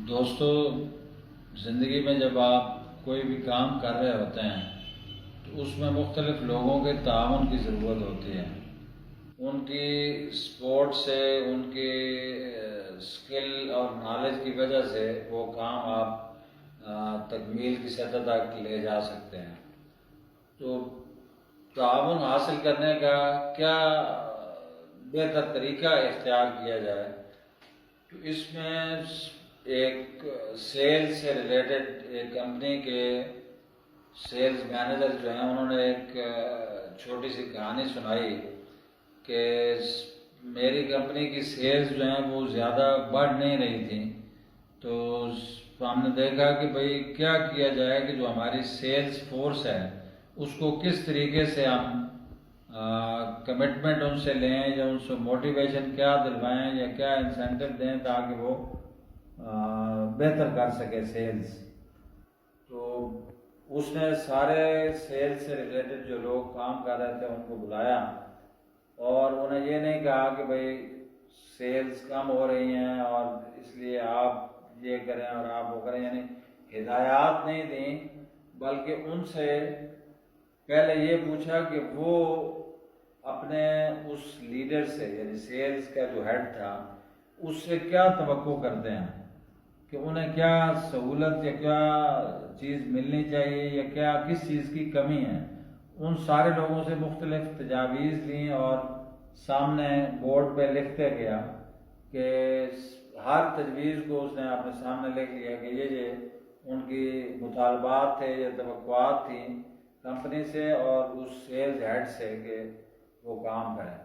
دوستو، زندگی میں جب آپ کوئی بھی کام کر رہے ہوتے ہیں تو اس میں مختلف لوگوں کے تعاون کی ضرورت ہوتی ہے۔ ان کی سپورٹ سے، ان کی اسکل اور نالج کی وجہ سے وہ کام آپ تکمیل کی سطح تک لے جا سکتے ہیں۔ تو تعاون حاصل کرنے کا کیا بہتر طریقہ اختیار کیا جائے؟ تو اس میں ایک سیلز سے ریلیٹڈ ایک کمپنی کے سیلز مینیجر جو ہیں، انہوں نے ایک چھوٹی سی کہانی سنائی کہ میری کمپنی کی سیلز جو ہیں وہ زیادہ بڑھ نہیں رہی تھیں، تو ہم نے دیکھا کہ بھئی کیا کیا جائے کہ جو ہماری سیلز فورس ہے اس کو کس طریقے سے ہم کمٹمنٹ ان سے لیں، یا ان سے موٹیویشن کیا دلوائیں یا کیا انسینٹیو دیں تاکہ وہ بہتر کر سکے سیلز۔ تو اس نے سارے سیلز سے ریلیٹڈ جو لوگ کام کر رہے تھے ان کو بلایا، اور انہیں یہ نہیں کہا کہ بھئی سیلز کم ہو رہی ہیں اور اس لیے آپ یہ کریں اور آپ وہ کریں، یعنی ہدایات نہیں دیں، بلکہ ان سے پہلے یہ پوچھا کہ وہ اپنے اس لیڈر سے، یعنی سیلز کا جو ہیڈ تھا، اس سے کیا توقع کرتے ہیں کہ انہیں کیا سہولت یا کیا چیز ملنی چاہیے یا کیا کس چیز کی کمی ہے۔ ان سارے لوگوں سے مختلف تجاویز لیں اور سامنے بورڈ پہ لکھتے گیا کہ ہر تجویز کو اس نے اپنے سامنے لکھ لیا کہ یہ ان کی مطالبات تھے یا توقعات تھیں کمپنی سے اور اس سیلز ہیڈ سے کہ وہ کام کریں۔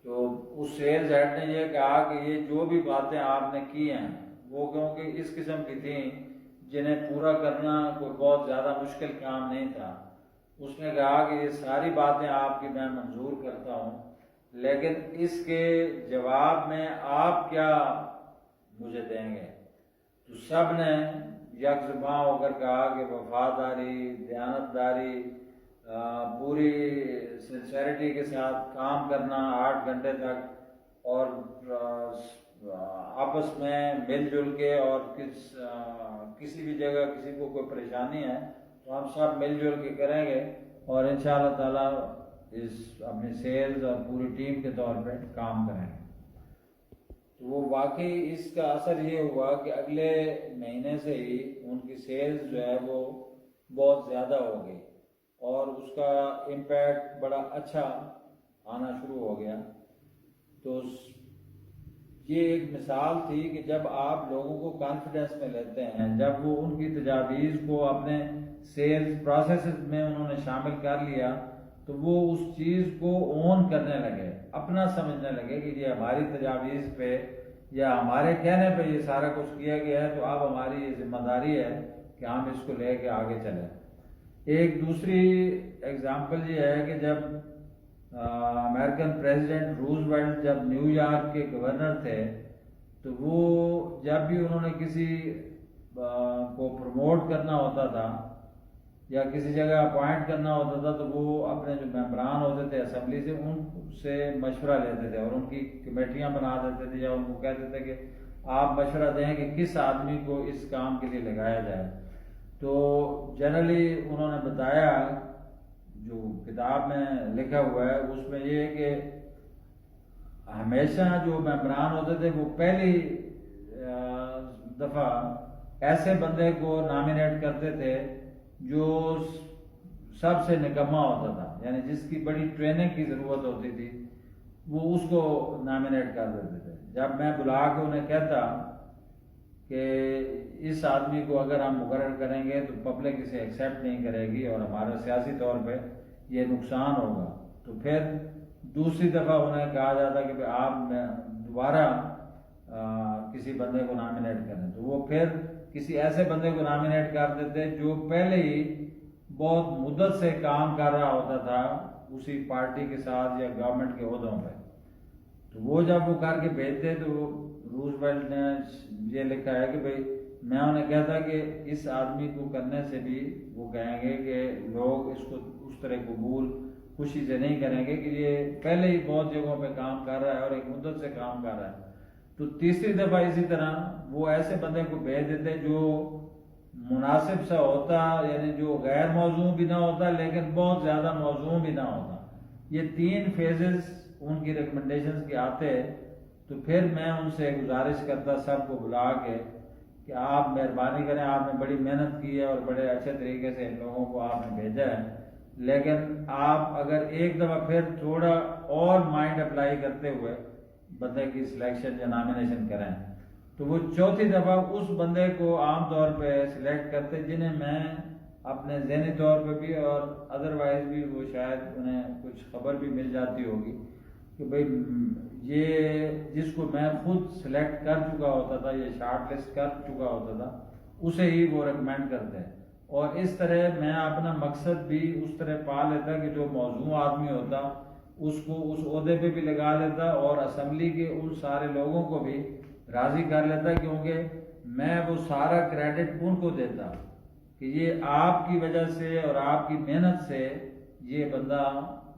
تو اس سیلز ہیڈ نے یہ کہا کہ یہ جو بھی باتیں آپ نے کی ہیں وہ کیونکہ اس قسم کی تھیں جنہیں پورا کرنا کوئی بہت زیادہ مشکل کام نہیں تھا۔ اس نے کہا کہ یہ ساری باتیں آپ کی میں منظور کرتا ہوں، لیکن اس کے جواب میں آپ کیا مجھے دیں گے؟ تو سب نے یک زباں ہو کر کہا کہ وفاداری، دیانتداری، پوری سنسیریٹی کے ساتھ کام کرنا 8 گھنٹے تک، اور آپس میں مل جل کے، اور کسی بھی جگہ کسی کو کوئی پریشانی ہے تو ہم سب مل جل کے کریں گے، اور انشاءاللہ تعالیٰ اس اپنی سیلز اور پوری ٹیم کے طور پہ کام کریں گے۔ تو وہ واقعی اس کا اثر یہ ہوا کہ اگلے مہینے سے ہی ان کی سیلز جو ہے وہ بہت زیادہ ہو گئی اور اس کا امپیکٹ بڑا اچھا آنا شروع ہو گیا۔ تو یہ ایک مثال تھی کہ جب آپ لوگوں کو کانفیڈنس میں لیتے ہیں، جب وہ ان کی تجاویز کو اپنے سیلز پروسیسز میں انہوں نے شامل کر لیا، تو وہ اس چیز کو اون کرنے لگے، اپنا سمجھنے لگے کہ یہ ہماری تجاویز پہ یا ہمارے کہنے پہ یہ سارا کچھ کیا گیا ہے، تو اب ہماری یہ ذمہ داری ہے کہ ہم اس کو لے کے آگے چلیں۔ ایک دوسری ایگزامپل یہ ہے کہ جب امریکن پریزیڈنٹ روزویلٹ جب نیو یارک کے گورنر تھے، تو وہ جب بھی انہوں نے کسی کو پروموٹ کرنا ہوتا تھا یا کسی جگہ اپوائنٹ کرنا ہوتا تھا، تو وہ اپنے جو ممبران ہوتے تھے اسمبلی سے، ان سے مشورہ لیتے تھے اور ان کی کمیٹیاں بنا دیتے تھے، یا ان کو کہتے تھے کہ آپ مشورہ دیں کہ کس آدمی کو اس کام کے لیے لگایا جائے۔ تو جنرلی انہوں نے بتایا، جو کتاب میں لکھا ہوا ہے اس میں یہ ہے کہ ہمیشہ جو ممبران ہوتے تھے وہ پہلی دفعہ ایسے بندے کو نامینیٹ کرتے تھے جو سب سے نکما ہوتا تھا، یعنی جس کی بڑی ٹریننگ کی ضرورت ہوتی تھی، وہ اس کو نامینیٹ کر دیتے تھے۔ جب میں بلا کے انہیں کہتا کہ اس آدمی کو اگر ہم مقرر کریں گے تو پبلک اسے ایکسیپٹ نہیں کرے گی اور ہمارا سیاسی طور پہ یہ نقصان ہوگا، تو پھر دوسری دفعہ انہیں کہا جاتا کہ آپ دوبارہ کسی بندے کو نامینیٹ کریں، تو وہ پھر کسی ایسے بندے کو نامینیٹ کر دیتے جو پہلے ہی بہت مدت سے کام کر رہا ہوتا تھا اسی پارٹی کے ساتھ یا گورنمنٹ کے عہدوں پہ۔ تو وہ جب وہ کر کے بھیجتے تو روزویلٹ نے یہ لکھا ہے کہ بھئی میں انہیں کہتا کہ اس آدمی کو کرنے سے بھی وہ کہیں گے کہ لوگ اس کو اس طرح قبول خوشی سے نہیں کریں گے کہ یہ پہلے ہی بہت جگہوں پہ کام کر رہا ہے اور ایک مدت سے کام کر رہا ہے۔ تو تیسری دفعہ اسی طرح وہ ایسے بندے کو بھیج دیتے جو مناسب سا ہوتا، یعنی جو غیر موزوں بھی نہ ہوتا لیکن بہت زیادہ موزوں بھی نہ ہوتا. یہ 3 فیزز ان کی ریکمنڈیشنز کے آتے. تو پھر میں ان سے گزارش کرتا سب کو بلا کے کہ آپ مہربانی کریں، آپ نے بڑی محنت کی ہے اور بڑے اچھے طریقے سے ان لوگوں کو آپ نے بھیجا ہے، لیکن آپ اگر ایک دفعہ پھر تھوڑا اور مائنڈ اپلائی کرتے ہوئے بندے کی سلیکشن یا نامینیشن کریں تو وہ چوتھی دفعہ اس بندے کو عام طور پہ سلیکٹ کرتے جنہیں میں اپنے ذہنی طور پہ بھی اور ادروائز بھی وہ شاید انہیں کچھ خبر بھی مل جاتی ہوگی کہ بھئی یہ جس کو میں خود سلیکٹ کر چکا ہوتا تھا، یہ شارٹ لسٹ کر چکا ہوتا تھا، اسے ہی وہ ریکمینڈ کرتے ہیں. اور اس طرح میں اپنا مقصد بھی اس طرح پا لیتا کہ جو موزوں آدمی ہوتا اس کو اس عہدے پہ بھی لگا لیتا اور اسمبلی کے ان سارے لوگوں کو بھی راضی کر لیتا، کیونکہ میں وہ سارا کریڈٹ ان کو دیتا کہ یہ آپ کی وجہ سے اور آپ کی محنت سے یہ بندہ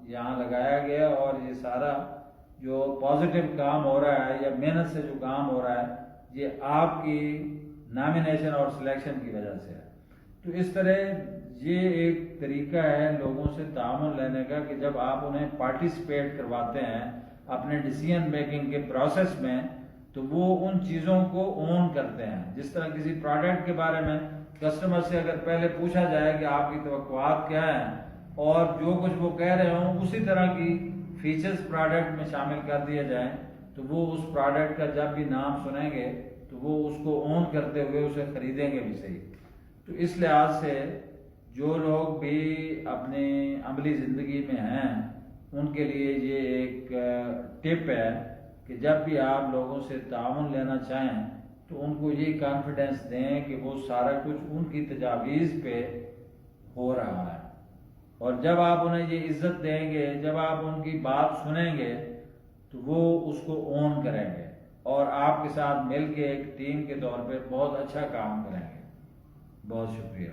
یہاں لگایا گیا اور یہ سارا جو پازیٹیو کام ہو رہا ہے یا محنت سے جو کام ہو رہا ہے یہ آپ کی نامینیشن اور سلیکشن کی وجہ سے ہے. تو اس طرح یہ ایک طریقہ ہے لوگوں سے تعامل لینے کا کہ جب آپ انہیں پارٹیسپیٹ کرواتے ہیں اپنے ڈیسیژن میکنگ کے پروسیس میں تو وہ ان چیزوں کو اون کرتے ہیں. جس طرح کسی پروڈکٹ کے بارے میں کسٹمر سے اگر پہلے پوچھا جائے کہ آپ کی توقعات کیا ہیں اور جو کچھ وہ کہہ رہے ہوں اسی طرح کی فیچرز پروڈکٹ میں شامل کر دیے جائیں تو وہ اس پروڈکٹ کا جب بھی نام سنیں گے تو وہ اس کو اون کرتے ہوئے اسے خریدیں گے بھی صحیح. تو اس لحاظ سے جو لوگ بھی اپنی عملی زندگی میں ہیں ان کے لیے یہ ایک ٹپ ہے کہ جب بھی آپ لوگوں سے تعاون لینا چاہیں تو ان کو یہ کانفیڈنس دیں کہ وہ سارا کچھ ان کی تجاویز پہ ہو رہا ہے. اور جب آپ انہیں یہ عزت دیں گے، جب آپ ان کی بات سنیں گے تو وہ اس کو اون کریں گے اور آپ کے ساتھ مل کے ایک ٹیم کے طور پہ بہت اچھا کام کریں گے. بہت شکریہ.